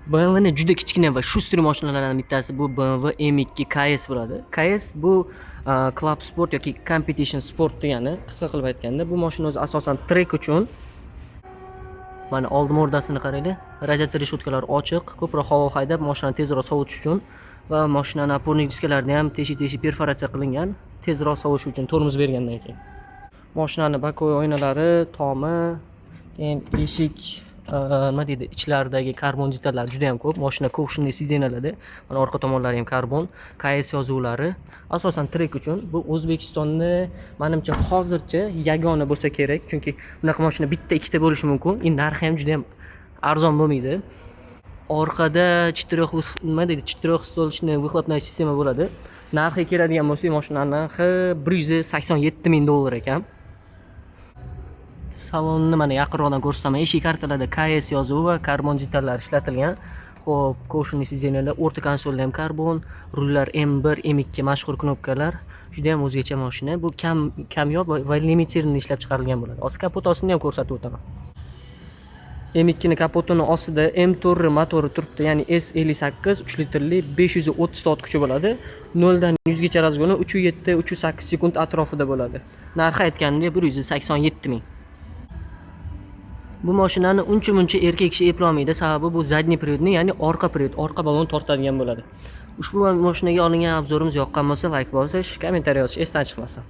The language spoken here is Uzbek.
BMWning juda kichkina va shustri mashinalardan bittasi bu BMW M2 KS bo'ladi. KS bu Club Sport yoki Competition Sport degani, qisqa qilib aytganda, bu mashina o'zi asosan trek uchun. Mana old mordasini qaranglar. Radiator reshotkalari ochiq, ko'proq havo haydab, mashinani tezroq sovutish uchun va mashinani опорный diskalarni ham teshi perforatsiya qilingan, tezroq sovish uchun tormoz bergandan keyin. Mashinani bokovoy oynalari, tomi, keyin eshik, nima deydi, ichlaridagi karbon detallar juda ham ko'p. Mashina ko'kshinli sidinalarda, mana orqa tomonlari ham karbon, KS yozuvlari. Asosan trek uchun. Bu O'zbekistonda menimcha hozircha yagona bo'lsa kerak, chunki bunaqa mashina bitta, ikkita bo'lishi mumkin. Narxi ham juda ham arzon bo'lmaydi. Orqada четырехстолочный выхлопная sistema bo'ladi. Narxi keladigan bo'lsa, mashinaning narxi $187,000 ekan. Salonni mana yaqinroqdan ko'rsataman. Eshik kartalarida KS yozuvi va karbon detallar ishlatilgan. Xo'p, qo'shimli sidinalar, o'rta konsolda ham karbon, rullar M1, M2 mashhur knopkalar. Juda ham o'zgacha mashina. Bu kamyob va limiterli ishlab chiqarilgan bo'ladi. Osti kapot ostini ham ko'rsatib o'taman. M2 ning kapotini ostida M4 motori turibdi, ya'ni S58 3 litrli 530 ot kuchi bo'ladi. 0 dan 100 gacha razgoni 3.7-3.8 sekund atrofida bo'ladi. Narxi aytganimdek 187,000. Bu mashinani uncha-muncha erkak kishi eplolmaydi, sababi bu zadniy приводni, ya'ni orqa привод, orqa balon tortadigan bo'ladi. Ushbu mashinaga olingan obzorimiz yoqqan bo'lsa, like bosish, kommentariy yozish esdan chiqmasin.